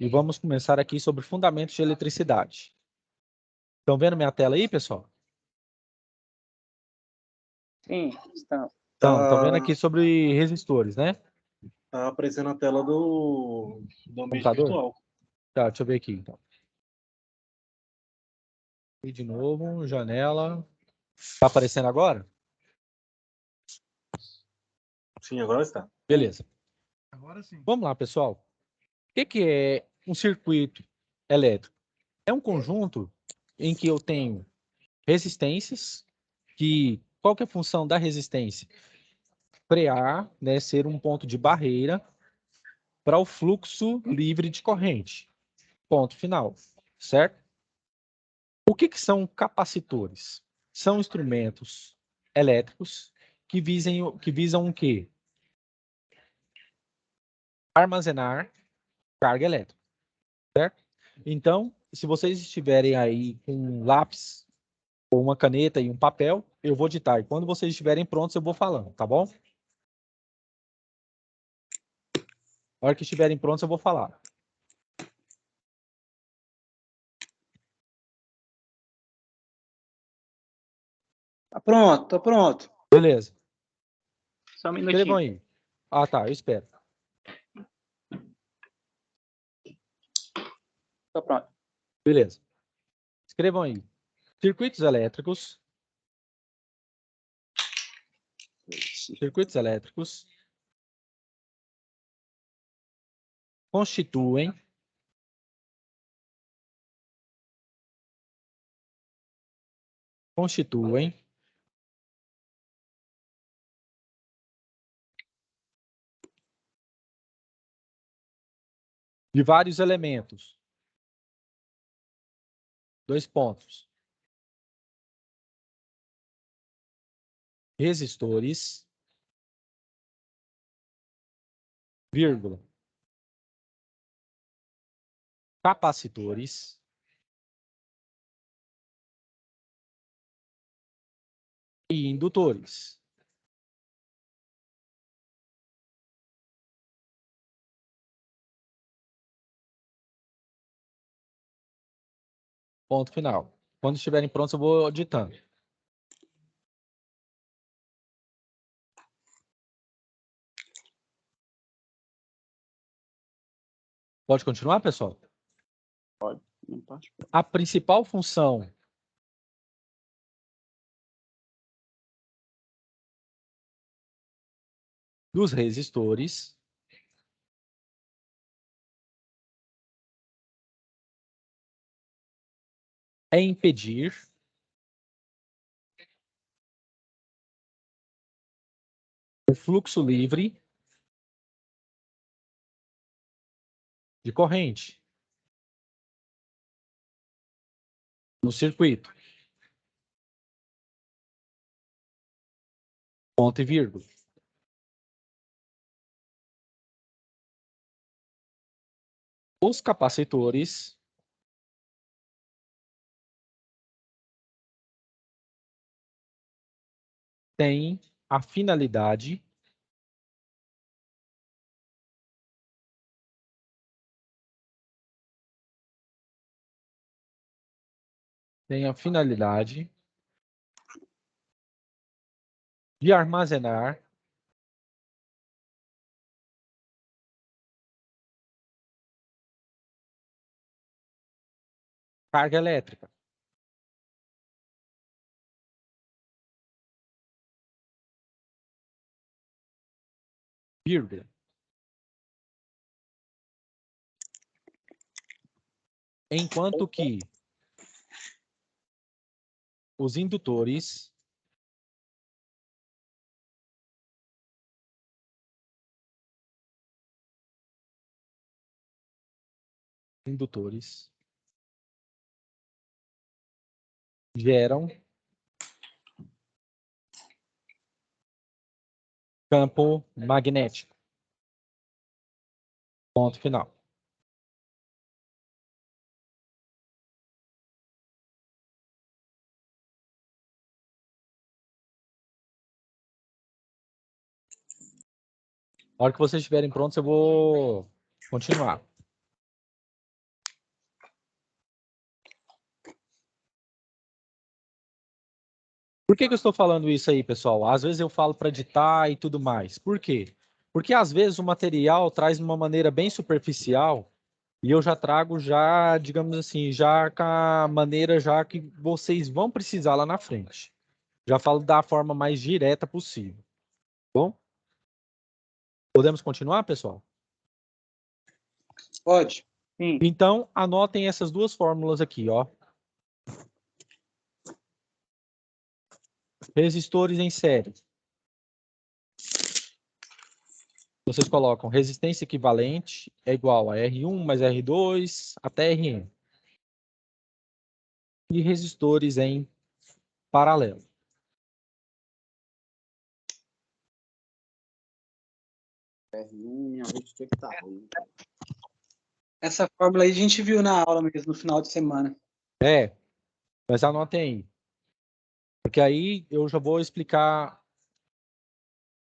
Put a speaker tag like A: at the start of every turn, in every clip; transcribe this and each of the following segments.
A: E vamos começar aqui sobre fundamentos de eletricidade. Estão vendo minha tela aí, pessoal?
B: Sim, estão.
A: Estão vendo aqui sobre resistores, né?
C: Tá aparecendo a tela do ambiente
A: Computador?
C: virtual.
A: Tá, deixa eu ver aqui, então. E de novo, janela. Tá aparecendo agora?
C: Sim, agora está.
A: Beleza.
D: Agora sim.
A: Vamos lá, pessoal. O que é um circuito elétrico? É um conjunto em que eu tenho resistências, qual que é a função da resistência? Frear, né, ser um ponto de barreira para o fluxo livre de corrente. Ponto final, certo? O que são capacitores? São instrumentos elétricos que visam o quê? Armazenar carga elétrica, certo? Então, se vocês estiverem aí com um lápis ou uma caneta e um papel, eu vou ditar. E quando vocês estiverem prontos, eu vou falando, tá bom? Na hora que estiverem prontos, eu vou falar.
B: Tá pronto, tô pronto.
A: Beleza.
B: Só um
A: Escrevam
B: minutinho.
A: aí. Ah, tá, eu espero.
B: Tô pronto.
A: Beleza. Escrevam aí. Circuitos elétricos. Circuitos elétricos constituem de vários elementos. 2 pontos. Resistores, vírgula. Capacitores, e indutores. Ponto final. Quando estiverem prontos, eu vou ditando. Pode continuar, pessoal?
B: Pode. Não pode.
A: A principal função dos resistores é impedir o fluxo livre de corrente no circuito. Ponto e vírgula. Os capacitores têm a finalidade de armazenar carga elétrica. Vírgula. Enquanto que os indutores geram campo magnético. Ponto final. Na hora que vocês estiverem prontos, eu vou continuar. Por que eu estou falando isso aí, pessoal? Às vezes eu falo para ditar e tudo mais. Por quê? Porque às vezes o material traz de uma maneira bem superficial e eu já trago já, digamos assim, já com a maneira já que vocês vão precisar lá na frente. Já falo da forma mais direta possível. Bom? Podemos continuar, pessoal?
B: Pode? Sim.
A: Então, anotem essas duas fórmulas aqui, ó. Resistores em série. Vocês colocam resistência equivalente é igual a R1 mais R2 até Rn. E resistores em paralelo.
B: Essa fórmula aí a gente viu na aula mesmo, no final de semana.
A: É, mas anotem aí. Porque aí eu já vou explicar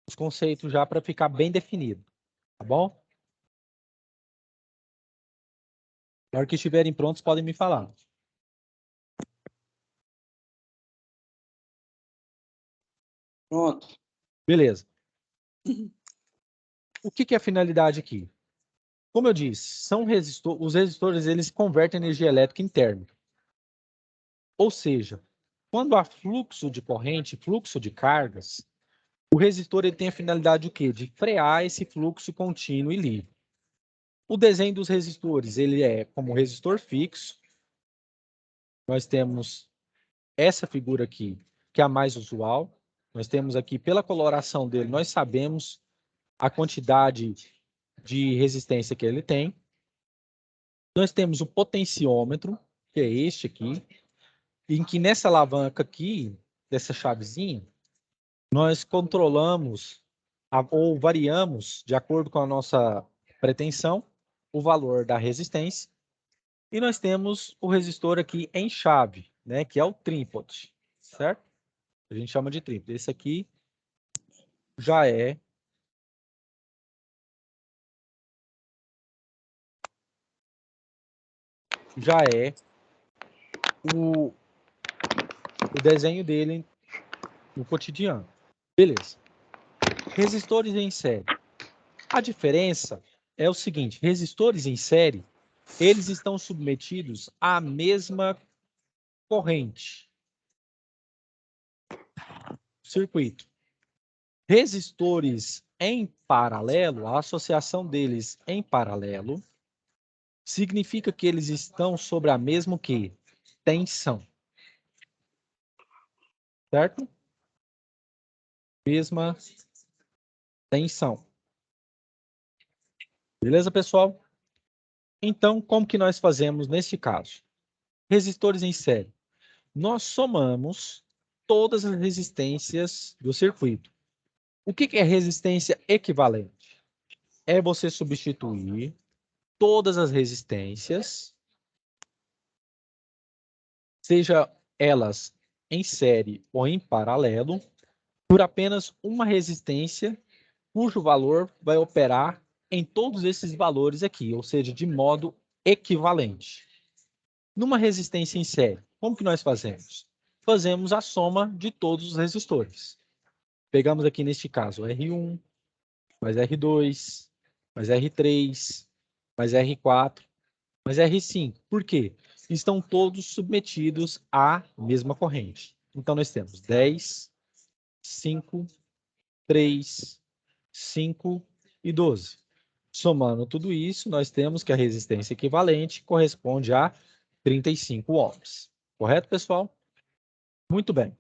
A: os conceitos já para ficar bem definido. Tá bom? Na hora que estiverem prontos, podem me falar.
B: Pronto.
A: Beleza. O que é a finalidade aqui? Como eu disse, os resistores eles convertem energia elétrica em térmica. Ou seja, quando há fluxo de corrente, fluxo de cargas, o resistor ele tem a finalidade o quê? De frear esse fluxo contínuo e livre. O desenho dos resistores ele é como resistor fixo. Nós temos essa figura aqui, que é a mais usual. Nós temos aqui, pela coloração dele, nós sabemos a quantidade de resistência que ele tem. Nós temos o potenciômetro, que é este aqui, em que nessa alavanca aqui, dessa chavezinha, nós controlamos ou variamos, de acordo com a nossa pretensão, o valor da resistência. E nós temos o resistor aqui em chave, né, que é o trípode, certo? A gente chama de trípode. Esse aqui já é o desenho dele no cotidiano. Beleza. Resistores em série. A diferença é o seguinte, resistores em série, eles estão submetidos à mesma corrente. Circuito. Resistores em paralelo, a associação deles em paralelo, significa que eles estão sobre a mesma que? Tensão. Certo? Mesma tensão. Beleza, pessoal? Então, como que nós fazemos nesse caso? Resistores em série. Nós somamos todas as resistências do circuito. O que é resistência equivalente? É você substituir todas as resistências, seja elas em série ou em paralelo, por apenas uma resistência, cujo valor vai operar em todos esses valores aqui, ou seja, de modo equivalente. Numa resistência em série, como que nós fazemos? Fazemos a soma de todos os resistores. Pegamos aqui neste caso R1, mais R2, mais R3, mais R4, mais R5. Por quê? Estão todos submetidos à mesma corrente. Então, nós temos 10, 5, 3, 5 e 12. Somando tudo isso, nós temos que a resistência equivalente corresponde a 35 ohms. Correto, pessoal? Muito bem.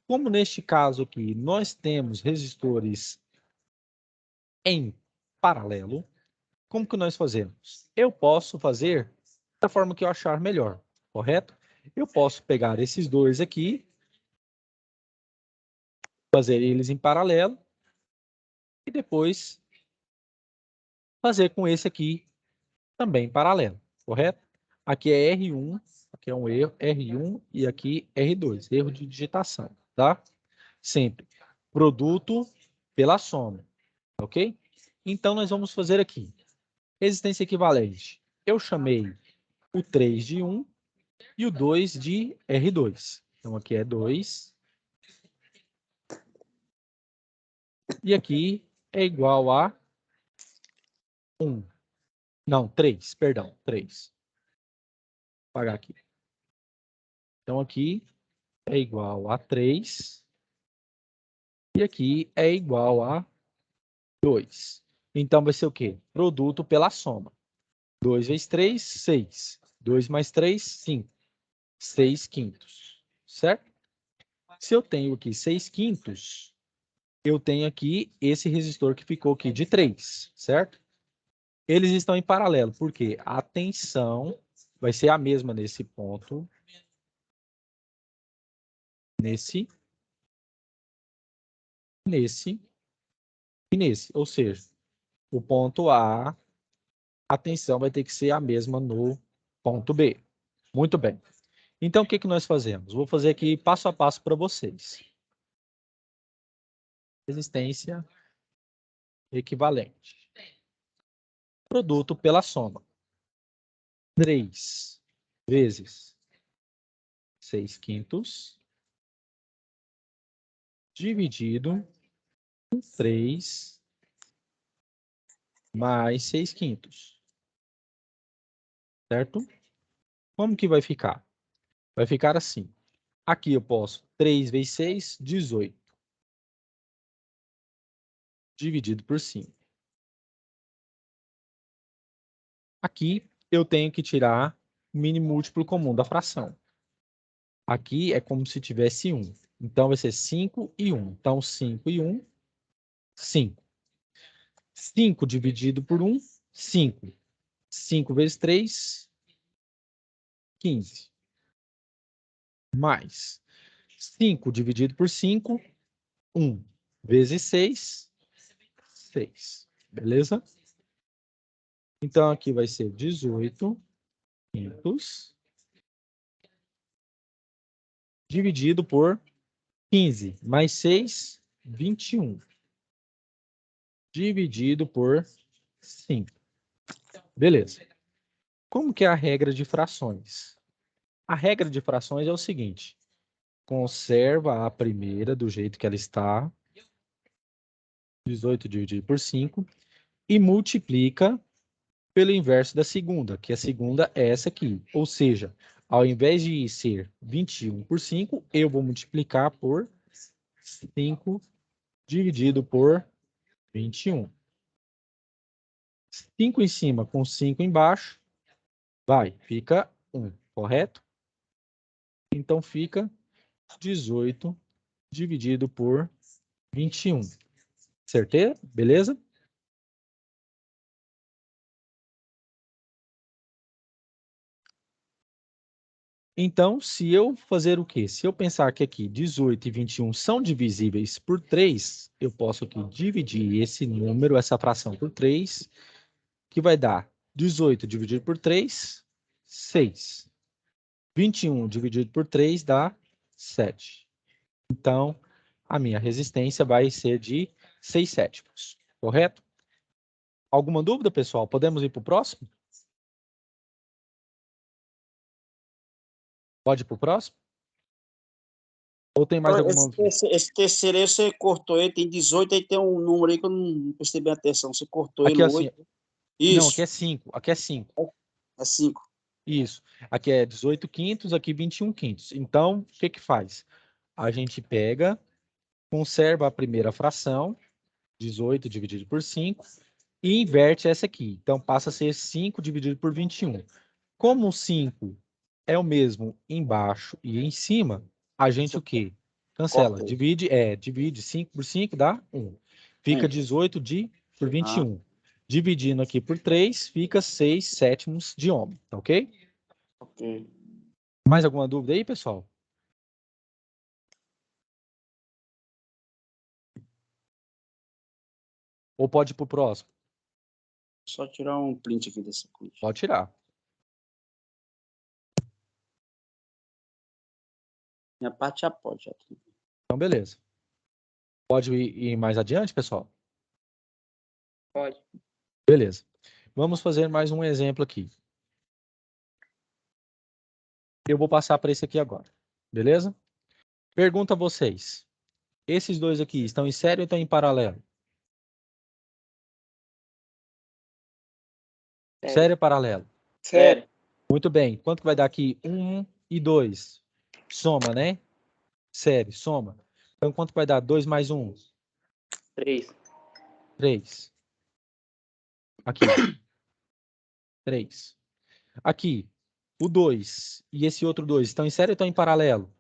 A: Como neste caso aqui, nós temos resistores em paralelo, como que nós fazemos? Eu posso fazer da forma que eu achar melhor, correto? Eu posso pegar esses dois aqui, fazer eles em paralelo, e depois fazer com esse aqui também em paralelo, correto? Aqui é R1, aqui é um erro, R1 e aqui R2, erro de digitação, tá? Sempre produto pela soma, ok? Então, nós vamos fazer aqui. Resistência equivalente. Eu chamei o 3 de 1 e o 2 de R2. Então, aqui é 2. E aqui é igual a 1. Não, 3, perdão, 3. Vou apagar aqui. Então, aqui é igual a 3. E aqui é igual a 2. Então, vai ser o quê? Produto pela soma. 2 vezes 3, 6. 2 mais 3, 5. 6 quintos. Certo? Se eu tenho aqui 6 quintos, eu tenho aqui esse resistor que ficou aqui de 3. Certo? Eles estão em paralelo, porque a tensão vai ser a mesma nesse ponto, nesse e nesse. Ou seja, o ponto A, a tensão vai ter que ser a mesma no ponto B. Muito bem. Então, o que nós fazemos? Vou fazer aqui passo a passo para vocês. Resistência equivalente. Produto pela soma. 3 vezes 6 quintos dividido por 3 mais 6 quintos. Certo? Como que vai ficar? Vai ficar assim. Aqui eu posso 3 vezes 6, 18. Dividido por 5. Aqui eu tenho que tirar o mínimo múltiplo comum da fração. Aqui é como se tivesse 1. Então vai ser 5 e 1. Então 5 e 1, 5. 5 dividido por 1, 5. 5 vezes 3, 15. Mais 5 dividido por 5, 1. Vezes 6, 6. Beleza? Então aqui vai ser 18 quintos dividido por 15 mais 6, 21. Dividido por 5. Beleza. Como que é a regra de frações? A regra de frações é o seguinte. Conserva a primeira do jeito que ela está. 18 dividido por 5. E multiplica pelo inverso da segunda, que a segunda é essa aqui. Ou seja, ao invés de ser 21 por 5, eu vou multiplicar por 5 dividido por 21. 5 em cima com 5 embaixo, fica 1, correto? Então fica 18 dividido por 21. Certeza? Beleza? Então, se eu fazer o quê? Se eu pensar que aqui 18 e 21 são divisíveis por 3, eu posso aqui dividir esse número, essa fração por 3, que vai dar 18 dividido por 3, 6. 21 dividido por 3 dá 7. Então, a minha resistência vai ser de 6 sétimos, correto? Alguma dúvida, pessoal? Podemos ir para o próximo? Pode ir para o próximo? Ou tem mais alguma...
D: Esse terceiro aí você cortou ele, tem 18, aí tem um número aí que eu não prestei bem atenção. Você cortou
A: Aqui,
D: ele,
A: assim,
D: 8. Isso.
A: Não, aqui é 5. Aqui é 5.
D: É 5.
A: Isso. Aqui é 18 quintos, aqui 21 quintos. Então, o que que faz? A gente pega, conserva a primeira fração, 18 dividido por 5, e inverte essa aqui. Então, passa a ser 5 dividido por 21. Como o 5 é o mesmo embaixo e em cima, a gente o quê? Cancela.
D: Corta.
A: Divide 5 por 5, dá 1. Fica 18 por 21. Dividindo aqui por 3, fica 6 sétimos de ohm, tá ok?
D: Ok.
A: Mais alguma dúvida aí, pessoal? Ou pode ir para o próximo?
D: Só tirar um print aqui dessa coisa.
A: Pode tirar.
D: Minha parte já pode. Já.
A: Então, beleza. Pode ir mais adiante, pessoal?
B: Pode.
A: Beleza. Vamos fazer mais um exemplo aqui. Eu vou passar para esse aqui agora. Beleza? Pergunta a vocês. Esses dois aqui estão em série ou estão em paralelo? Série ou paralelo?
B: Sério.
A: Muito bem. Quanto que vai dar aqui? 1 e 2. Soma, né? Série, soma. Então, quanto que vai dar? 2 mais 1?
E: 3.
A: 3. Aqui, ó. 3. Aqui, o 2 e esse outro 2 estão em série ou estão em paralelo?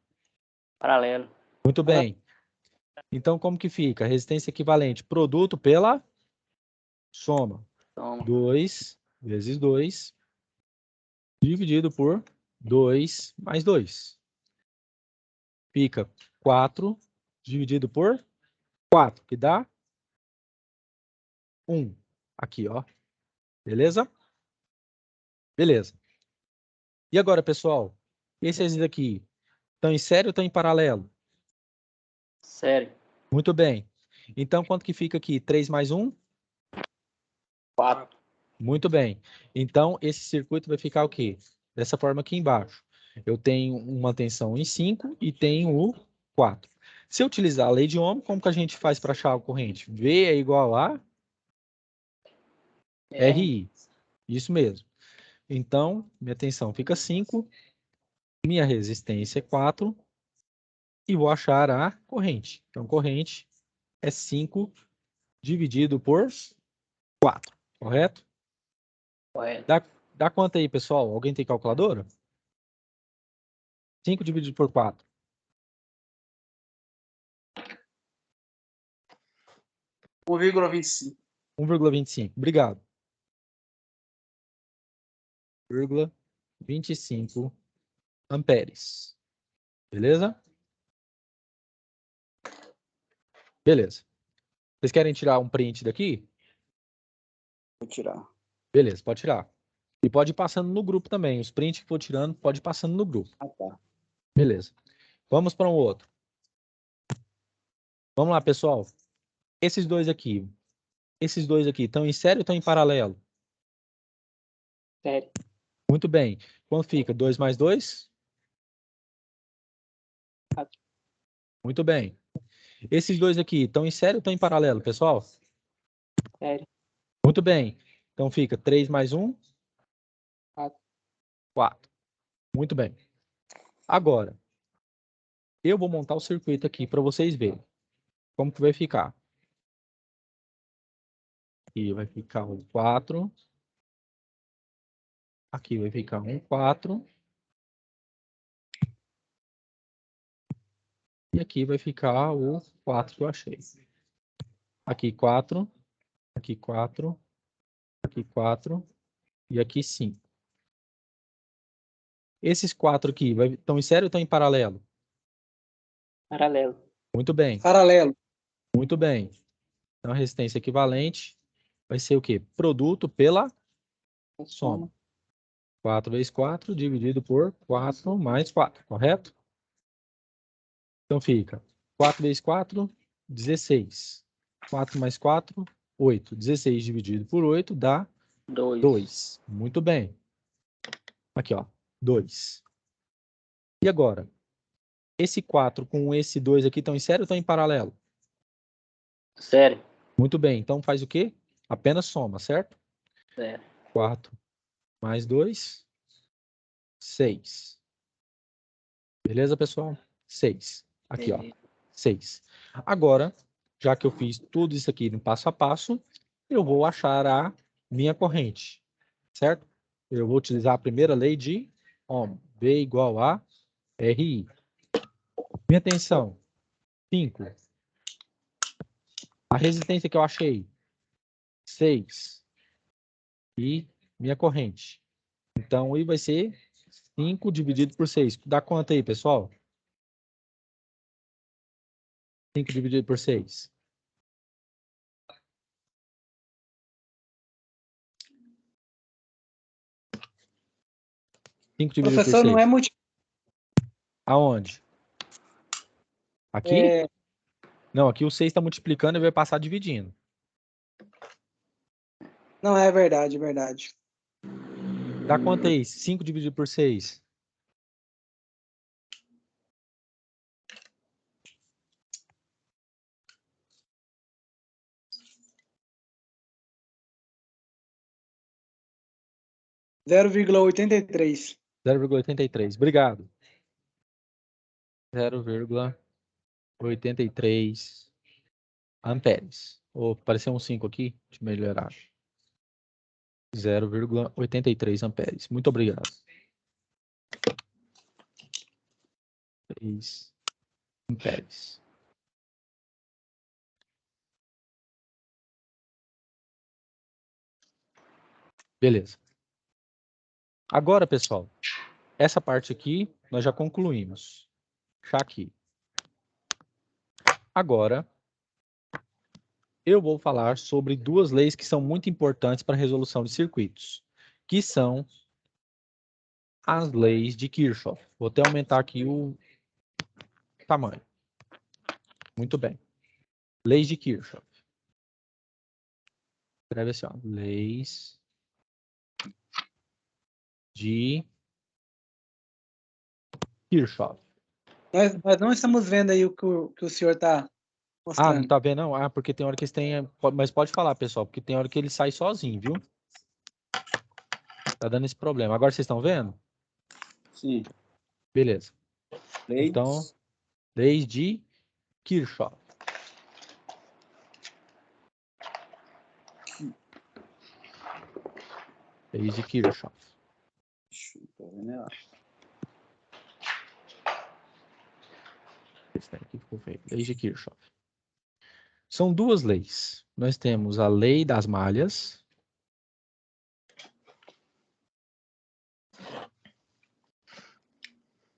E: Paralelo.
A: Muito bem. Então, como que fica? Resistência equivalente. Produto pela soma.
E: Toma.
A: 2 vezes 2 dividido por 2 mais 2. Fica 4 dividido por 4, que dá 1. Aqui, ó. Beleza? Beleza. E agora, pessoal? Esses daqui estão em série ou estão em paralelo?
E: Sério.
A: Muito bem. Então, quanto que fica aqui? 3 mais 1?
E: 4.
A: Muito bem. Então, esse circuito vai ficar o quê? Dessa forma aqui embaixo. Eu tenho uma tensão em 5 e tenho o 4. Se eu utilizar a lei de Ohm, como que a gente faz para achar a corrente? V é igual a RI. Isso mesmo. Então, minha tensão fica 5, minha resistência é 4 e vou achar a corrente. Então, corrente é 5 dividido por 4, correto?
E: Correto.
A: Dá quanto aí, pessoal? Alguém tem calculadora? 5 dividido por 4.
D: 1,25.
A: 1,25. Obrigado. 1,25 amperes. Beleza? Beleza. Vocês querem tirar um print daqui?
D: Vou tirar.
A: Beleza, pode tirar. E pode ir passando no grupo também. Os prints que for tirando, pode ir passando no grupo.
D: Ah, tá.
A: Beleza. Vamos para um outro. Vamos lá, pessoal. Esses dois aqui estão em série ou estão em paralelo?
E: Sério.
A: Muito bem. Quanto fica? 2 mais 2?
E: 4.
A: Muito bem. Esses dois aqui estão em série ou estão em paralelo, pessoal?
E: Sério.
A: Muito bem. Então fica 3 mais 1?
E: 4.
A: 4. Muito bem. Agora, eu vou montar o circuito aqui para vocês verem como que vai ficar. Aqui vai ficar um 4. Aqui vai ficar um 4. E aqui vai ficar o 4 que eu achei. Aqui 4. Aqui 4. Aqui 4. E aqui 5. Esses 4 aqui estão em série ou estão em paralelo?
E: Paralelo.
A: Muito bem.
B: Paralelo.
A: Muito bem. Então, a resistência equivalente vai ser o quê? Produto pela soma. 4 vezes 4 dividido por 4 mais 4, correto? Então fica 4 vezes 4, 16. 4 mais 4, 8. 16 dividido por 8 dá 2. Muito bem. Aqui, ó, 2. E agora? Esse 4 com esse 2 aqui estão em série ou estão em paralelo?
E: Sério.
A: Muito bem. Então faz o quê? Apenas soma, certo?
E: Sério.
A: 4 mais 2, 6. Beleza, pessoal? 6. Aqui, ó. 6. Agora, já que eu fiz tudo isso aqui no passo a passo, eu vou achar a minha corrente, certo? Eu vou utilizar a primeira lei de Ohm. V igual a RI. Minha tensão, 5. A resistência que eu achei, 6. E minha corrente. Então, I vai ser 5 dividido por 6. Dá quanto aí, pessoal? 5 dividido por 6. 5 dividido por
B: Professor,
A: 6.
B: não é muito.
A: Aonde? Aqui? Não, aqui o 6 está multiplicando e vai passar dividindo.
B: Não, é verdade, é verdade.
A: Dá quanto aí? 5 dividido por 6.
B: 0,83.
A: 0,83. Obrigado. 0,83 amperes. Oh, apareceu um 5 aqui. Deixa eu melhorar. 0,83 amperes. Muito obrigado. 3 amperes. Beleza. Agora, pessoal, essa parte aqui nós já concluímos. Já aqui. Agora, eu vou falar sobre duas leis que são muito importantes para a resolução de circuitos, que são as leis de Kirchhoff. Vou até aumentar aqui o tamanho. Muito bem. Leis de Kirchhoff. Escreve assim, ó. Leis de Kirchhoff.
B: Nós não estamos vendo aí o que o senhor está
A: Ah,
B: mostrando.
A: não tá vendo não? Ah, porque tem hora que eles têm... Mas pode falar, pessoal, porque tem hora que ele sai sozinho, viu? Tá dando esse problema. Agora vocês estão vendo?
D: Sim.
A: Beleza.
D: Leis.
A: Então, leis de Kirchhoff. Leis de Kirchhoff. Esse aqui ficou feio. Leis de Kirchhoff. São duas leis. Nós temos a lei das malhas.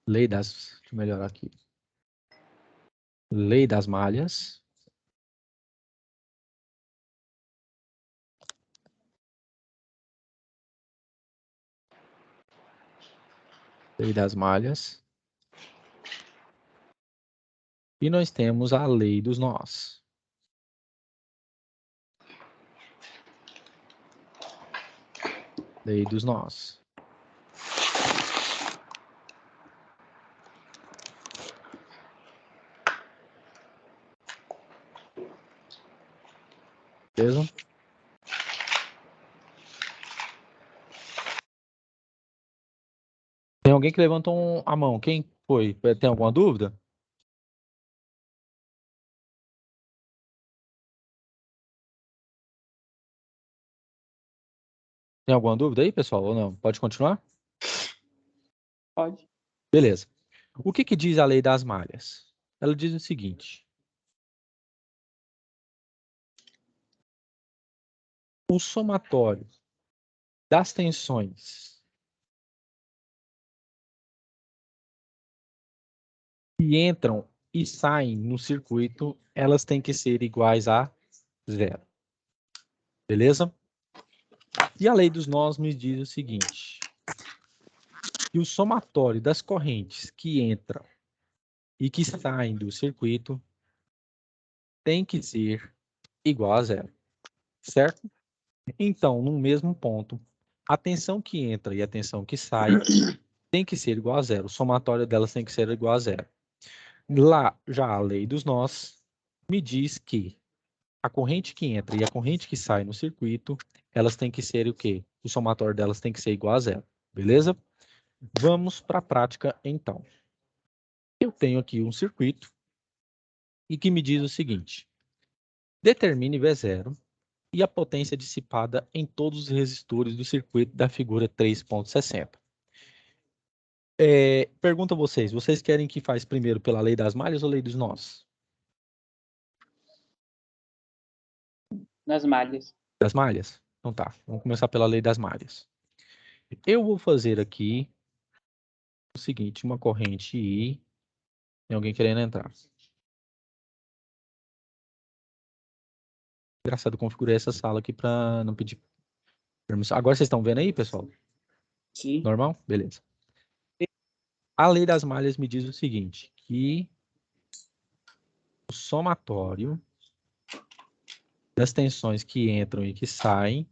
A: Lei das... Deixa eu melhorar aqui. Lei das malhas. Lei das malhas. E nós temos a lei dos nós. Lei dos nós. Beleza? Tem alguém que levantou a mão. Quem foi? Tem alguma dúvida? Tem alguma dúvida aí, pessoal? Ou não? Pode continuar?
E: Pode.
A: Beleza. O que diz a lei das malhas? Ela diz o seguinte. O somatório das tensões que entram e saem no circuito, elas têm que ser iguais a 0. Beleza? E a lei dos nós me diz o seguinte. Que o somatório das correntes que entram e que saem do circuito tem que ser igual a 0. Certo? Então, no mesmo ponto, a tensão que entra e a tensão que sai tem que ser igual a 0. O somatório delas tem que ser igual a 0. Lá, já a lei dos nós me diz que a corrente que entra e a corrente que sai no circuito, elas têm que ser o quê? O somatório delas tem que ser igual a 0. Beleza? Vamos para a prática, então. Eu tenho aqui um circuito e que me diz o seguinte. Determine V0 e a potência dissipada em todos os resistores do circuito da figura 3.60. Pergunto a vocês querem que faz primeiro pela lei das malhas ou lei dos nós?
E: Nas malhas.
A: Das malhas? Então tá, vamos começar pela lei das malhas. Eu vou fazer aqui o seguinte, uma corrente I, tem alguém querendo entrar. Engraçado, eu configurei essa sala aqui para não pedir permissão. Agora vocês estão vendo aí, pessoal?
D: Sim.
A: Normal? Beleza. A lei das malhas me diz o seguinte, que o somatório das tensões que entram e que saem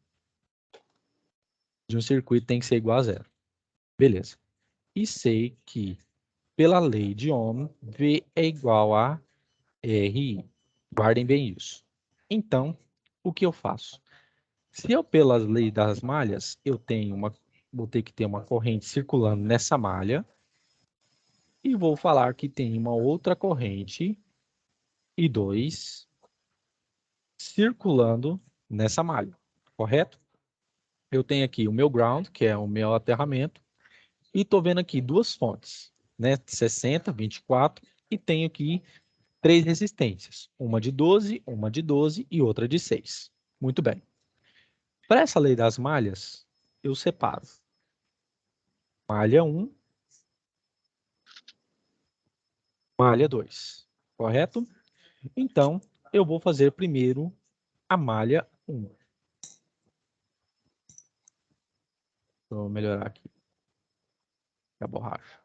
A: de um circuito tem que ser igual a 0. Beleza. E sei que, pela lei de Ohm, V é igual a RI. Guardem bem isso. Então, o que eu faço? Se eu, pelas leis das malhas, eu tenho vou ter que ter uma corrente circulando nessa malha. E vou falar que tem uma outra corrente I2 circulando nessa malha, correto? Eu tenho aqui o meu ground, que é o meu aterramento, e estou vendo aqui duas fontes, né? 60, 24, e tenho aqui 3 resistências, uma de 12 e outra de 6. Muito bem. Para essa lei das malhas, eu separo malha 1, malha 2, correto? Então, eu vou fazer primeiro a malha 1. Vou melhorar aqui a borracha.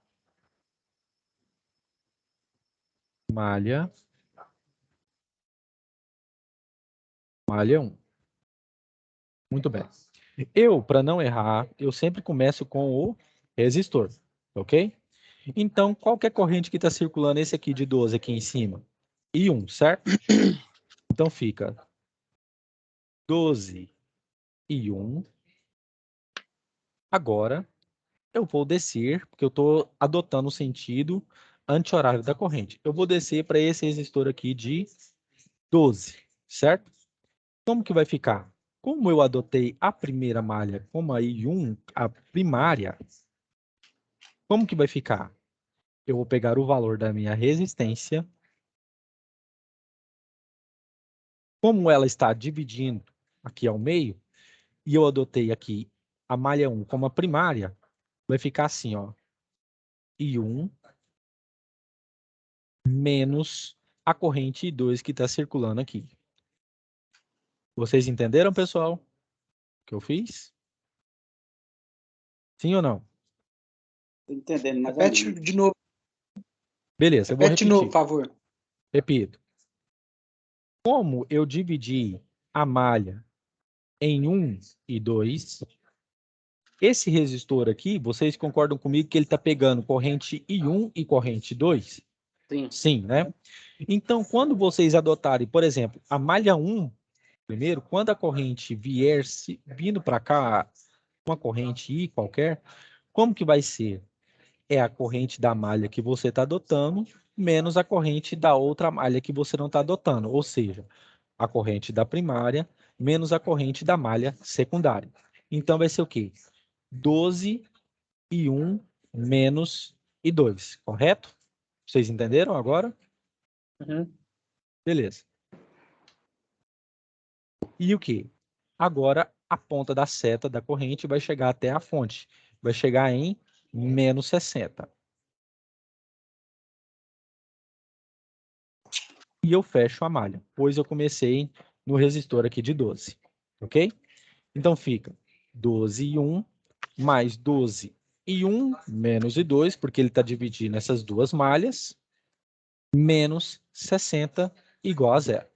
A: Malha 1. Muito bem. Eu, para não errar, eu sempre começo com o resistor, ok? Então, qual que é a corrente que está circulando esse aqui de 12 aqui em cima? I1, certo? Então fica 12 I1. Agora, eu vou descer, porque eu estou adotando o sentido anti-horário da corrente. Eu vou descer para esse resistor aqui de 12, certo? Como que vai ficar? Como eu adotei a primeira malha como a I1, a primária, como que vai ficar? Eu vou pegar o valor da minha resistência. Como ela está dividindo aqui ao meio, e eu adotei aqui a malha 1 como a primária, vai ficar assim, ó. I1 menos a corrente I2 que está circulando aqui. Vocês entenderam, pessoal, o que eu fiz? Sim ou não?
D: Tô entendendo mais ou
B: Repete
D: menos.
B: de novo.
A: Beleza, eu vou
B: Repete de novo,
A: repetir.
B: por favor.
A: Repito. Como eu dividi a malha em 1 e 2, esse resistor aqui, vocês concordam comigo que ele está pegando corrente I1 e corrente 2?
D: Sim.
A: Sim, né? Então, quando vocês adotarem, por exemplo, a malha 1, primeiro, quando a corrente vier vindo para cá, uma corrente I qualquer, como que vai ser? É a corrente da malha que você está adotando, menos a corrente da outra malha que você não está adotando. Ou seja, a corrente da primária menos a corrente da malha secundária. Então, vai ser o quê? 12 I1 menos I2, correto? Vocês entenderam agora?
E: Uhum.
A: Beleza. E o que? Agora, a ponta da seta da corrente vai chegar até a fonte. Vai chegar em menos 60. E eu fecho a malha, pois eu comecei no resistor aqui de 12. Ok? Então fica 12 e 1 mais 12 e 1 menos I2, porque ele está dividindo essas duas malhas, menos 60 igual a zero.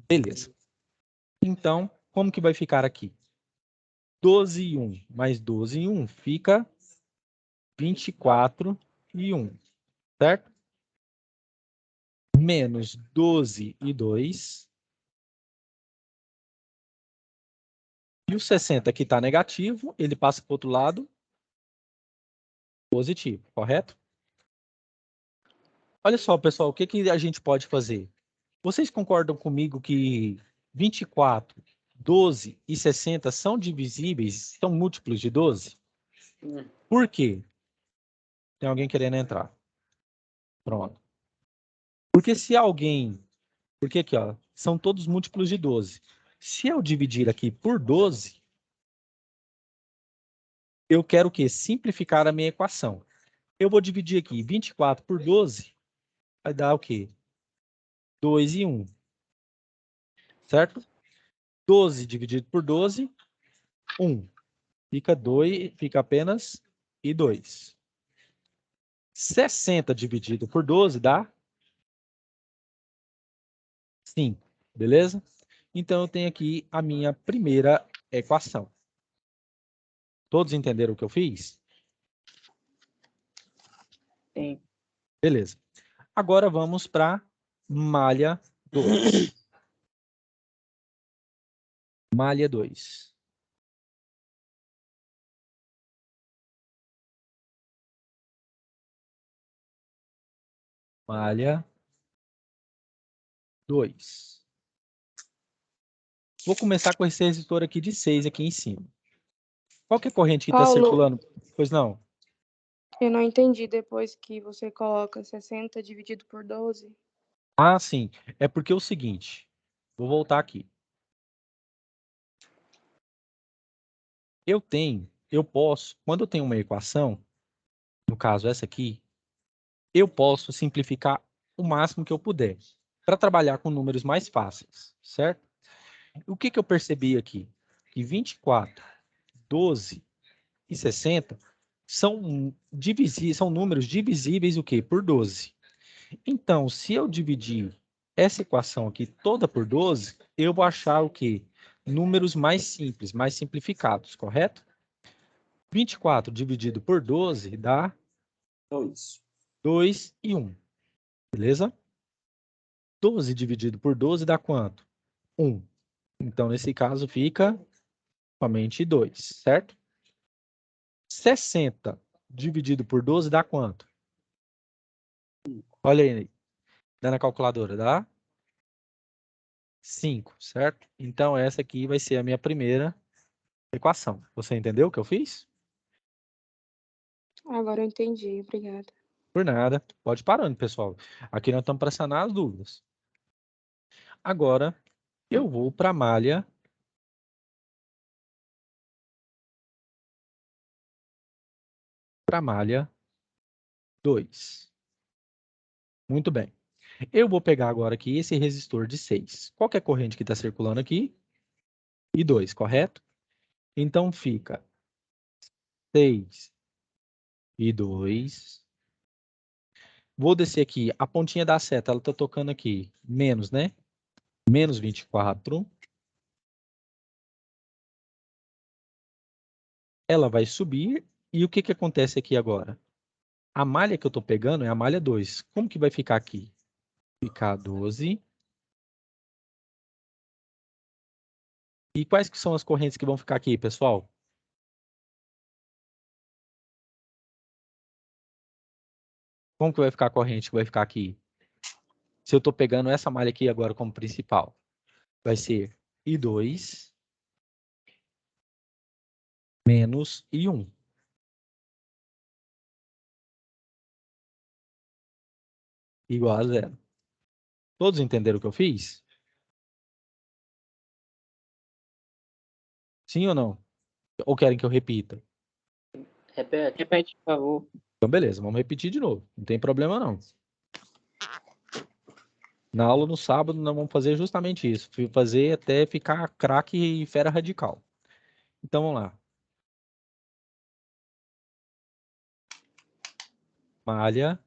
A: Beleza. Então, como que vai ficar aqui? 12 e 1 mais 12 e 1 fica 24 e 1, certo? Menos 12 e 2. E o 60 que está negativo, ele passa para o outro lado positivo, correto? Olha só, pessoal, o que, que a gente pode fazer? Vocês concordam comigo que 24, 12 e 60 são divisíveis, são múltiplos de 12? Por quê? Tem alguém querendo entrar. Pronto. Porque se alguém... Porque aqui, ó, são todos múltiplos de 12. Se eu dividir aqui por 12, eu quero o quê? Simplificar a minha equação. Eu vou dividir aqui 24 por 12, vai dar o quê? 2 e 1. Certo? 12 dividido por 12, 1. Fica 2, fica apenas e 2. 60 dividido por 12 dá 5, beleza? Então, eu tenho aqui a minha primeira equação. Todos entenderam o que eu fiz?
E: Sim.
A: Beleza. Agora vamos para malha 2. Malha 2. malha 2. Vou começar com esse resistor aqui de 6 aqui em cima. Qual que é a corrente que está
F: Paulo.
A: circulando? Pois não.
F: Eu não entendi depois que você coloca 60 dividido por 12.
A: Ah, sim. É porque é o seguinte. Vou voltar aqui. Eu posso, quando eu tenho uma equação, no caso essa aqui, eu posso simplificar o máximo que eu puder para trabalhar com números mais fáceis, certo? O que eu percebi aqui? Que 24, 12 e 60 são números divisíveis o quê? Por 12. Então, se eu dividir essa equação aqui toda por 12, eu vou achar o quê? Números mais simples, mais simplificados, correto? 24 dividido por 12 dá 2 e 1. Beleza? 12 dividido por 12 dá quanto? 1. Então, nesse caso, fica somente 2, certo? 60 dividido por 12 dá quanto? Olha aí, dá na calculadora, dá 5, certo? Então, essa aqui vai ser a minha primeira equação. Você entendeu o que eu fiz?
F: Agora eu entendi, obrigada.
A: Por nada. Pode ir parando, pessoal. Aqui nós estamos para sanar as dúvidas. Agora, eu vou para a malha malha 2. Muito bem. Eu vou pegar agora aqui esse resistor de 6. Qual que é a corrente que está circulando aqui? E 2, correto? Então fica 6 e 2. Vou descer aqui. A pontinha da seta, ela está tocando aqui. Menos, né? Menos 24. Ela vai subir. E o que que acontece aqui agora? A malha que eu estou pegando é a malha 2. Como que vai ficar aqui? Ficar 12. E quais que são as correntes que vão ficar aqui, pessoal? Como que vai ficar a corrente que vai ficar aqui? Se eu estou pegando essa malha aqui agora como principal, vai ser I2 menos I1. Igual a 0. Todos entenderam o que eu fiz? Sim ou não? Ou querem que eu repita?
E: Repete, por favor.
A: Então, beleza, vamos repetir de novo. Não tem problema, não. Na aula no sábado, nós vamos fazer justamente isso. Fazer até ficar craque e fera radical. Então, vamos lá. Malha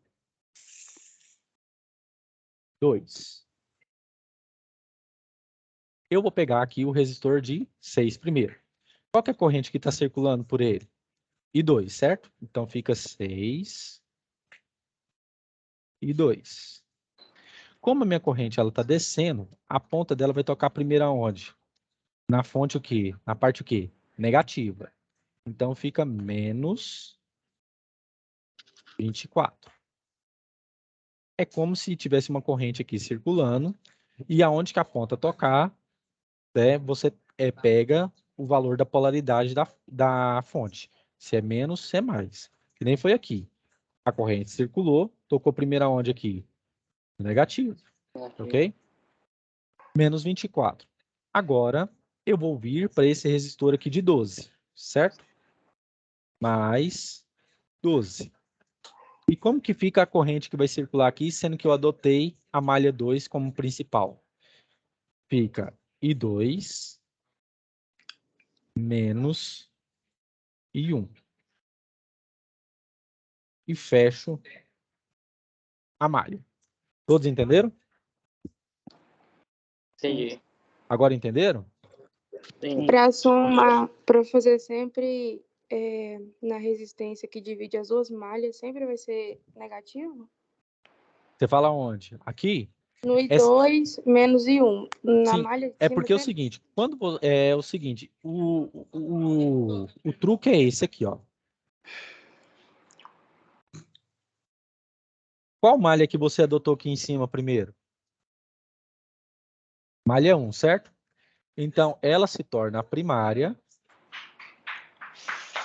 A: 2. Eu vou pegar aqui o resistor de 6 primeiro. Qual que é a corrente que está circulando por ele? I2, certo? Então, fica 6 e 2. Como a minha corrente está descendo, a ponta dela vai tocar primeiro aonde? Na fonte o quê? Na parte o quê? Negativa. Então, fica menos 24. É como se tivesse uma corrente aqui circulando e aonde que a ponta tocar, né, você pega o valor da polaridade da fonte. Se é menos, se é mais. Que nem foi aqui. A corrente circulou, tocou primeiro aonde aqui? Negativo. Ok? Menos 24. Agora, eu vou vir para esse resistor aqui de 12, certo? Mais 12. E como que fica a corrente que vai circular aqui, sendo que eu adotei a malha 2 como principal? Fica I2 menos I1. E fecho a malha. Todos entenderam?
E: Entendi.
A: Agora entenderam?
E: Sim.
F: Para somar, para fazer sempre na resistência que divide as duas malhas, sempre vai ser negativo?
A: Você fala onde? Aqui?
F: No I2 menos I1. Na
A: Sim,
F: malha de
A: é
F: cima
A: porque é o
F: sempre.
A: seguinte, é o seguinte, o truque é esse aqui, ó. Qual malha que você adotou aqui em cima primeiro? Malha 1, certo? Então, ela se torna a primária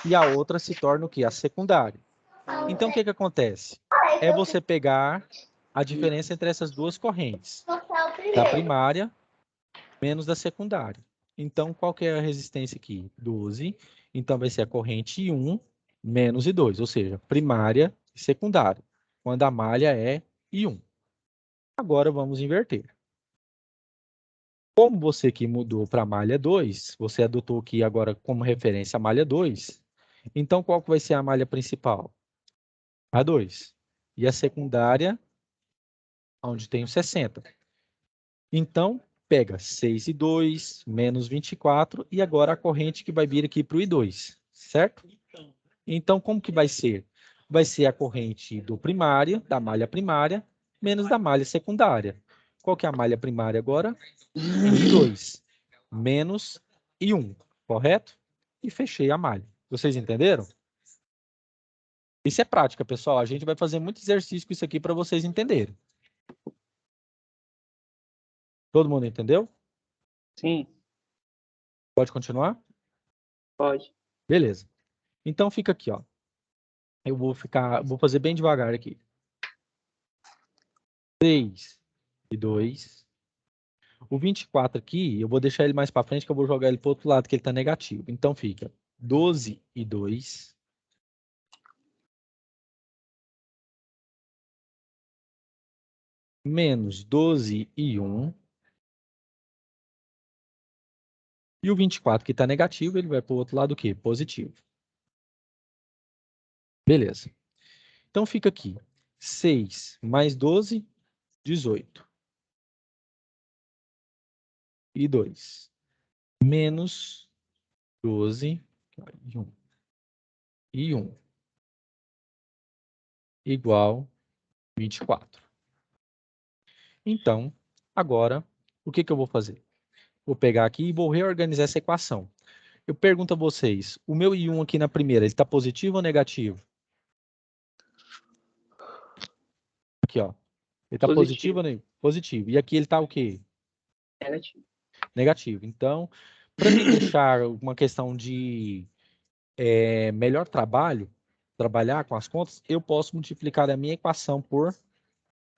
A: e a outra se torna o quê? A secundária. Então, o que que acontece? É você pegar a diferença entre essas duas correntes, da primária menos da secundária. Então, qual que é a resistência aqui? 12. Então, vai ser a corrente I1 menos I2, ou seja, primária e secundária, quando a malha é I1. Agora, vamos inverter. Como você aqui mudou para a malha 2, você adotou aqui agora como referência a malha 2, então qual que vai ser a malha principal? A 2. E a secundária, onde tem o 60. Então, pega 6 e 2, menos 24, e agora a corrente que vai vir aqui para o I2, certo? Então, como que vai ser? Vai ser a corrente do primária, da malha primária, menos da malha secundária. Qual que é a malha primária agora? I2, menos I1, correto? E fechei a malha. Vocês entenderam? Isso é prática, pessoal. A gente vai fazer muito exercício com isso aqui para vocês entenderem. Todo mundo entendeu?
E: Sim,
A: Pode continuar?
E: pode.
A: Beleza. Então fica aqui, ó. Vou fazer bem devagar aqui. 3 e 2. O 24 aqui, eu vou deixar ele mais para frente, que eu vou jogar ele para o outro lado, que ele está negativo. Então fica 12 e 2. Menos 12 e 1. E o 24 que está negativo, ele vai para o outro lado o quê? Positivo. Beleza. Então fica aqui. 6 mais 12, 18. E 2. Menos 12 e 1. E 1. Igual 24. Então, agora, o que que eu vou fazer? Vou pegar aqui e vou reorganizar essa equação. Eu pergunto a vocês, o meu I1 aqui na primeira, ele está positivo ou negativo? Aqui, ó. Ele está positivo ou negativo? Positivo. E aqui ele está o quê?
E: Negativo.
A: Negativo. Então, para me deixar uma questão de melhor trabalhar com as contas, eu posso multiplicar a minha equação por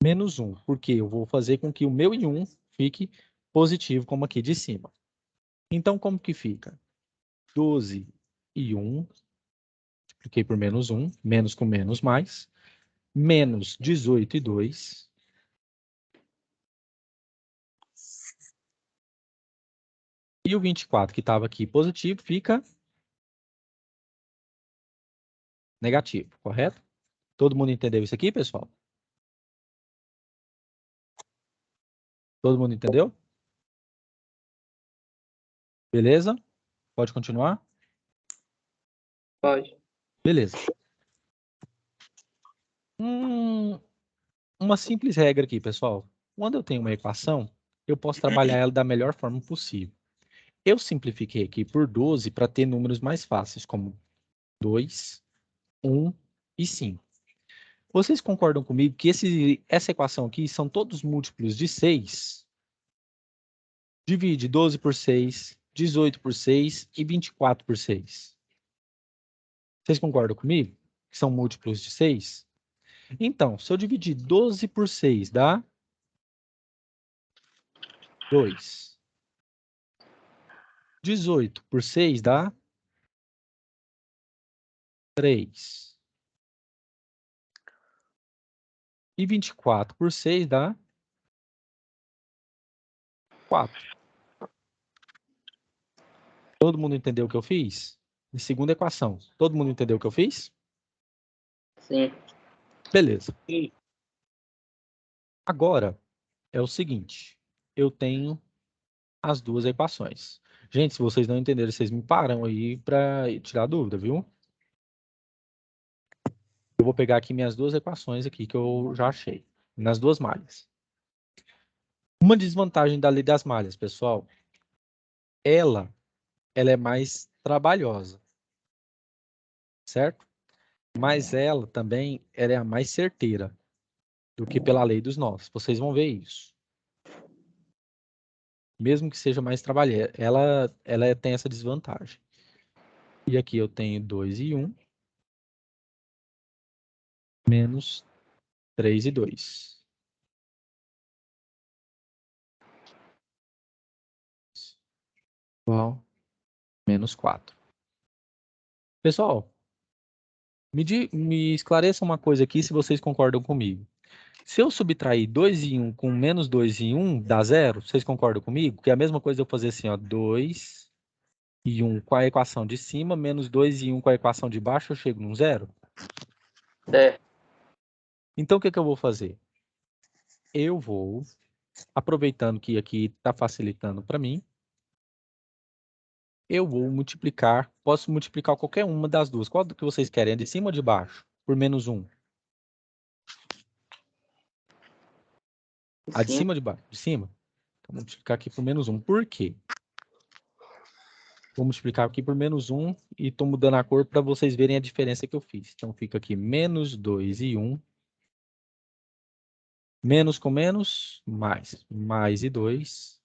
A: menos 1, porque eu vou fazer com que o meu I1 fique positivo, como aqui de cima. Então, como que fica? 12 e 1, multipliquei por menos 1, menos com menos mais, menos 18 e 2, e o 24 que estava aqui positivo fica negativo, correto? Todo mundo entendeu isso aqui, pessoal? Todo mundo entendeu? Beleza? Pode continuar?
E: Pode.
A: Beleza. Uma simples regra aqui, pessoal. Quando eu tenho uma equação, eu posso trabalhar ela da melhor forma possível. Eu simplifiquei aqui por 12 para ter números mais fáceis, como 2, 1 e 5. Vocês concordam comigo que essa equação aqui são todos múltiplos de 6? Divide 12 por 6, 18 por 6 e 24 por 6. Vocês concordam comigo que são múltiplos de 6? Então, se eu dividir 12 por 6, dá 2. 18 por 6 dá 3. E 24 por 6 dá 4. Todo mundo entendeu o que eu fiz? E segunda equação. Todo mundo entendeu o que eu fiz?
E: Sim.
A: Beleza. Agora é o seguinte. Eu tenho as duas equações. Gente, se vocês não entenderem, vocês me param aí para tirar dúvida, viu? Eu vou pegar aqui minhas duas equações aqui que eu já achei. Nas duas malhas. Uma desvantagem da lei das malhas, pessoal. Ela é mais trabalhosa. Certo? Mas ela também é a mais certeira do que pela lei dos nós. Vocês vão ver isso. Mesmo que seja mais trabalho, ela tem essa desvantagem. E aqui eu tenho 2 e 1. Menos 3 e 2. Igual menos 4. Pessoal, me esclareça uma coisa aqui se vocês concordam comigo. Se eu subtrair 2 e 1 com menos 2 e 1, dá 0? Vocês concordam comigo? Que é a mesma coisa eu fazer assim, ó, 2 e 1 com a equação de cima, menos 2 e 1 com a equação de baixo, eu chego num 0?
E: É.
A: Então, o que eu vou fazer? Eu vou, aproveitando que aqui está facilitando para mim, eu vou multiplicar, posso multiplicar qualquer uma das duas. Qual que vocês querem? É de cima ou de baixo? Por menos 1. A de
E: Sim.
A: cima ou de baixo? De cima. Então, vou multiplicar aqui por menos 1. Por quê? Vou multiplicar aqui por menos 1 e estou mudando a cor para vocês verem a diferença que eu fiz. Então, fica aqui menos 2 e 1. Menos com menos, mais. Mais e 2.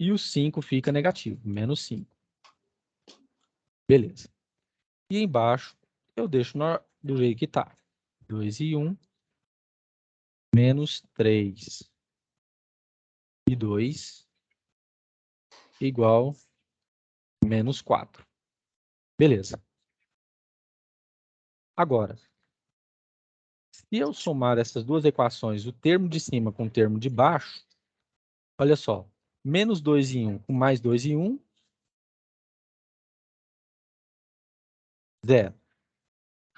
A: E o 5 fica negativo, menos 5. Beleza. E embaixo, eu deixo do jeito que está. 2 e 1. Menos 3 e 2 igual menos 4. Beleza. Agora, se eu somar essas duas equações, o termo de cima com o termo de baixo, olha só, menos 2 e 1 com mais 2 e 1, 0.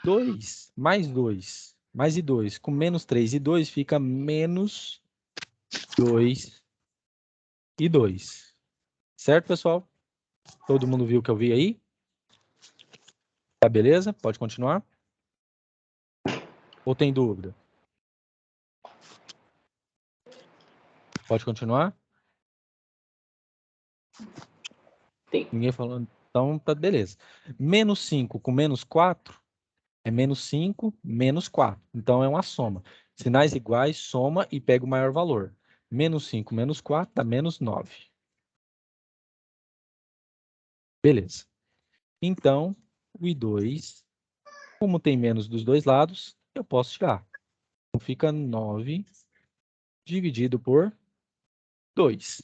A: 2 mais 2, mais e 2, com menos 3 e 2, fica menos 2 e 2. Certo, pessoal? Todo mundo viu o que eu vi aí? Tá, beleza? Pode continuar? Ou tem dúvida? Pode continuar?
E: Tem.
A: Ninguém falando. Então, tá, beleza. Menos 5 com menos 4 é menos 5, menos 4. Então, é uma soma. Sinais iguais, soma e pega o maior valor. Menos 5, menos 4 dá menos 9. Beleza. Então, o I2, como tem menos dos dois lados, eu posso tirar. Então, fica 9 dividido por 2,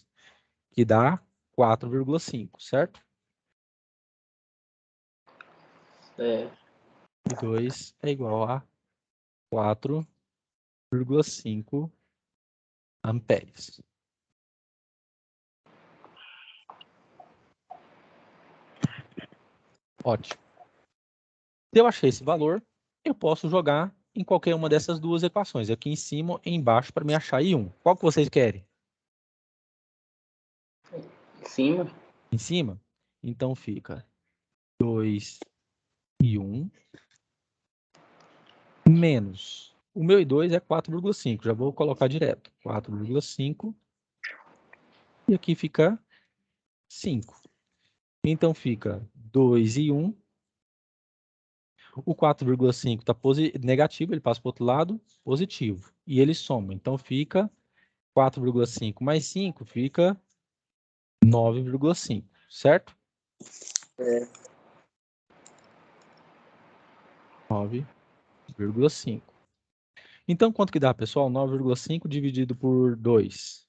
A: que dá 4,5, certo?
E: É.
A: E 2 é igual a 4,5 amperes. Ótimo. Se eu achei esse valor, eu posso jogar em qualquer uma dessas duas equações, aqui em cima e embaixo, para me achar I1. Qual que vocês querem?
E: Em cima.
A: Em cima? Então fica 2 e 1 menos. O meu I2 é 4,5. Já vou colocar direto. 4,5. E aqui fica 5. Então fica 2 e 1. O 4,5 está negativo, ele passa para o outro lado, positivo. E ele soma. Então fica 4,5 mais 5 fica 9,5, certo?
E: É.
A: 9,5. Então, quanto que dá, pessoal? 9,5 dividido por 2.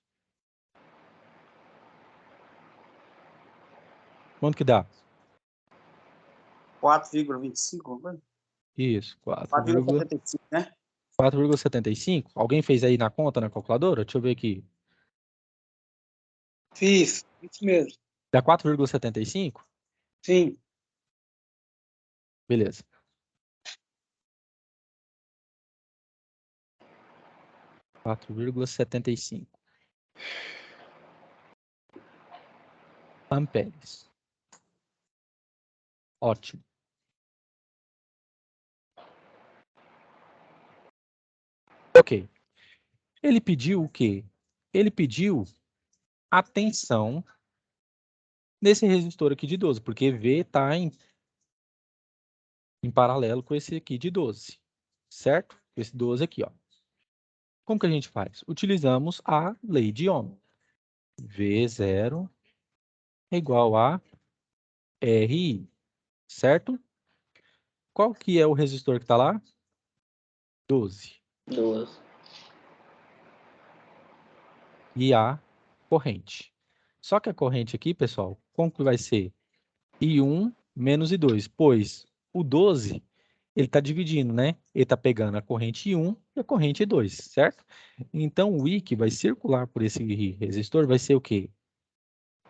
A: Quanto que dá?
D: 4,25,
A: Isso,
D: 4,75, né?
A: 4,75. Alguém fez aí na conta, na calculadora? Deixa eu ver aqui.
B: Fiz, isso mesmo.
A: Dá 4,75?
B: Sim.
A: Beleza. R$ 4,75 amperes. Ótimo. Ok. Ele pediu o quê? Ele pediu a tensão nesse resistor aqui de 12, porque V está em paralelo com esse aqui de 12, certo? esse 12 aqui, ó. Como que a gente faz? Utilizamos a lei de Ohm. V0 é igual a RI, certo? Qual que é o resistor que está lá? 12.
E: 2.
A: E a corrente. Só que a corrente aqui, pessoal, como que vai ser? I1 menos I2, pois o 12, ele está dividindo, né? Ele está pegando a corrente I1 e a corrente I2, certo? Então, o I que vai circular por esse resistor vai ser o quê?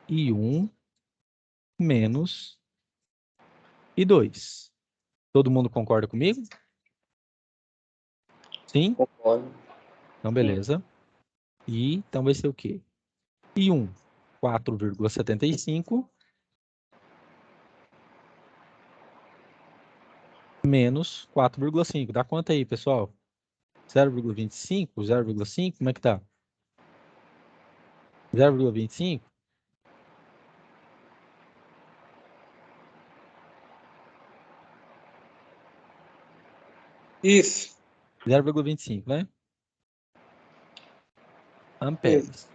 A: I1 menos I2. Todo mundo concorda comigo? Sim?
E: Concordo.
A: Então, beleza. E então vai ser o quê? I1, 4,75 menos 4,5. Dá quanto aí, pessoal? 0,25? 0,5? Como é que tá? 0,25?
B: Isso.
A: 0,25, né? Amperes.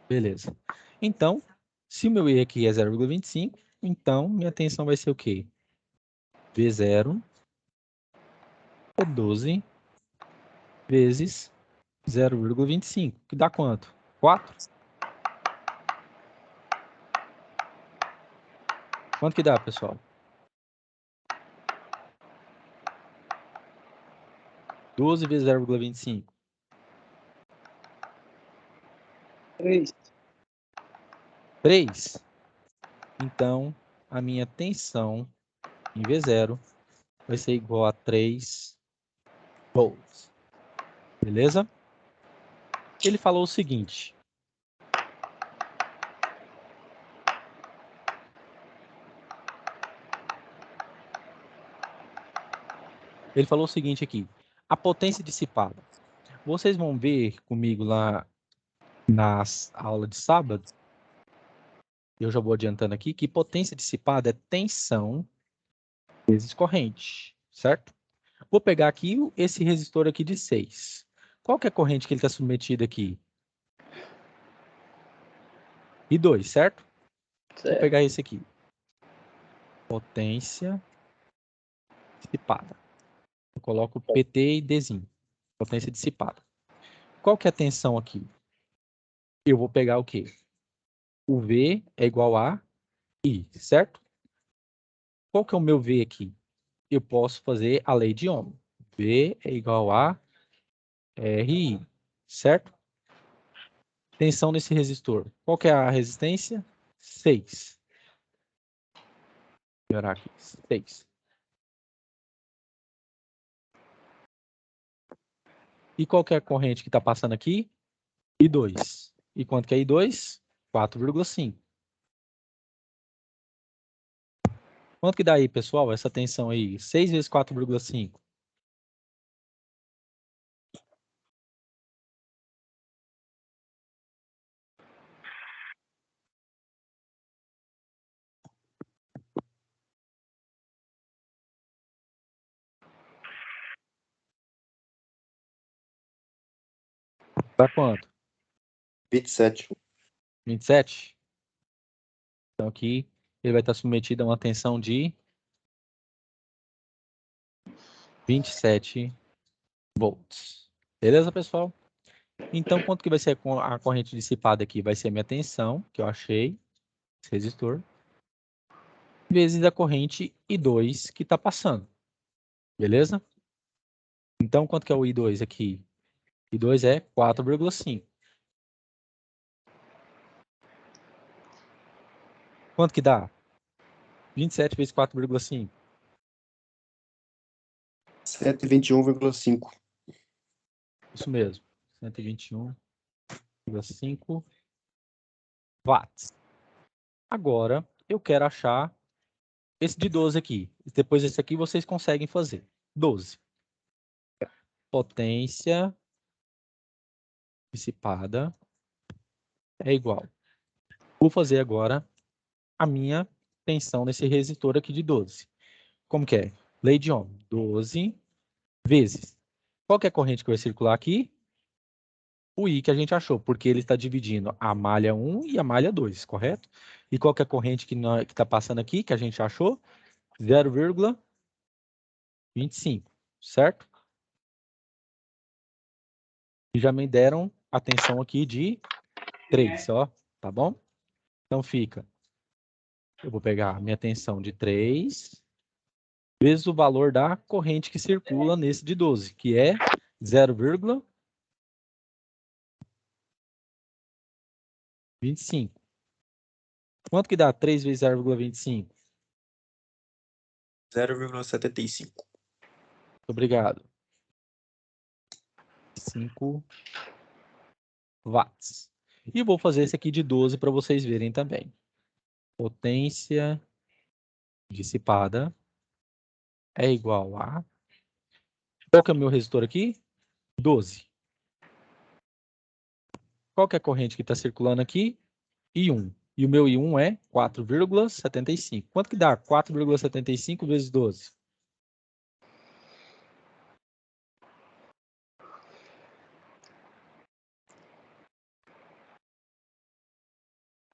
A: Beleza. Então, se o meu E aqui é 0,25, então minha tensão vai ser o quê? V0 é 12 vezes 0,25, que dá quanto? 4? Quanto que dá, pessoal? 12 vezes 0,25.
B: 3.
A: 3. Então, a minha tensão em V0 vai ser igual a 3 volts. Beleza? Ele falou o seguinte. Ele falou o seguinte aqui. A potência dissipada. Vocês vão ver comigo lá nas aulas de sábado. Eu já vou adiantando aqui que potência dissipada é tensão vezes corrente, certo? Vou pegar aqui esse resistor aqui de 6. Qual que é a corrente que ele está submetido aqui? I2, certo? Vou
E: Certo.
A: pegar esse aqui. Potência dissipada. Eu coloco PT e Dzinho. Potência dissipada. Qual que é a tensão aqui? Eu vou pegar o quê? O V é igual a I, certo? Qual que é o meu V aqui? Eu posso fazer a lei de Ohm. V é igual a RI, certo? Tensão nesse resistor. Qual que é a resistência? 6. Vou piorar aqui. 6. E qual que é a corrente que está passando aqui? I2. E quanto que é I2? 4,5. Quanto que dá aí, pessoal, essa tensão aí? 6 vezes 4,5. Dá quanto?
G: 27.
A: 27? Então aqui ele vai estar submetido a uma tensão de 27 volts. Beleza, pessoal? Então, quanto que vai ser a corrente dissipada aqui? Vai ser a minha tensão, que eu achei, esse resistor, vezes a corrente I2 que está passando. Beleza? Então, quanto que é o I2 aqui? I2 é 4,5. Quanto que dá? 27 vezes 4,5.
G: 121,5.
A: Isso mesmo. 121,5 watts. Agora, eu quero achar esse de 12 aqui. Depois esse aqui vocês conseguem fazer. 12. Potência dissipada é igual. Vou fazer agora a minha tensão nesse resistor aqui de 12. Como que é? Lei de Ohm, 12 vezes. Qual que é a corrente que vai circular aqui? O I que a gente achou, porque ele está dividindo a malha 1 e a malha 2, correto? E qual que é a corrente que está passando aqui, que a gente achou? 0,25, certo? E já me deram a tensão aqui de 3, ó, tá bom? Então fica, eu vou pegar a minha tensão de 3 vezes o valor da corrente que circula nesse de 12, que é 0,25. Quanto que dá 3 vezes 0,25?
G: 0,75.
A: Obrigado. 5 watts. E vou fazer esse aqui de 12 para vocês verem também. Potência dissipada é igual a... Qual que é o meu resistor aqui? 12. Qual que é a corrente que está circulando aqui? I1. E o meu I1 é 4,75. Quanto que dá 4,75 vezes 12?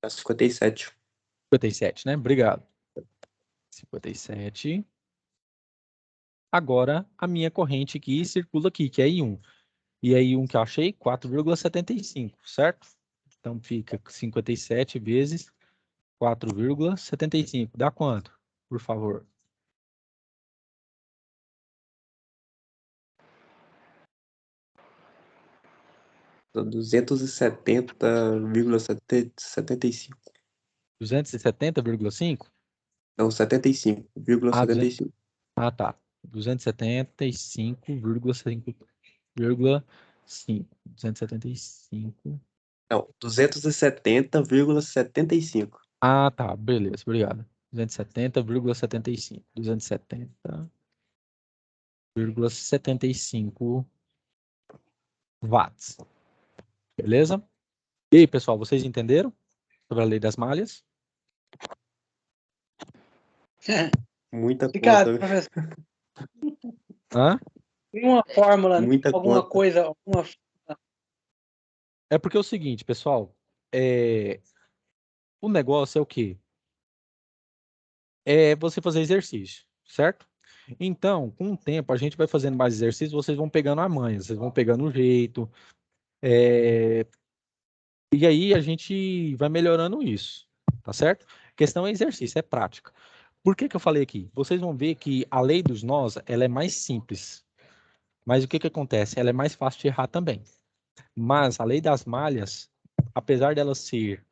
G: Dá 57.
A: 57, né? Obrigado. 57. Agora, a minha corrente aqui circula aqui, que é I1. E a I1 que eu achei, 4,75, certo? Então, fica 57 vezes 4,75. Dá quanto, por favor?
G: Dá 270,75.
A: 270,5?
G: Não, 75,75.
A: Ah, tá. 275,5. 275.
G: Não, 270,75.
A: Ah, tá. Beleza, obrigado. 270,75. 270,75 watts. Beleza? E aí, pessoal, vocês entenderam sobre a lei das malhas?
G: Muita
B: Obrigado,
G: conta.
B: professor.
A: Hã?
B: Tem uma fórmula, né?
G: Muita
B: Alguma
G: conta.
B: coisa, alguma...
A: É porque é o seguinte, pessoal. O negócio é o quê? É você fazer exercício, certo? Então, com o tempo, a gente vai fazendo mais exercício, vocês vão pegando a manha, vocês vão pegando o jeito. E aí a gente vai melhorando isso, tá certo? A questão é exercício, é prática. Por que que eu falei aqui? Vocês vão ver que a lei dos nós, ela é mais simples. Mas o que que acontece? Ela é mais fácil de errar também. Mas a lei das malhas, apesar dela ser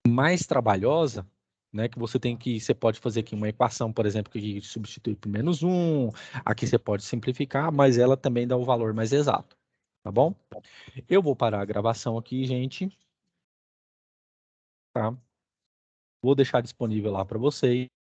A: mais trabalhosa, né, que você pode fazer aqui uma equação, por exemplo, que substitui por -1, aqui você pode simplificar, mas ela também dá o valor mais exato, tá bom? Eu vou parar a gravação aqui, gente, tá? Vou deixar disponível lá para vocês.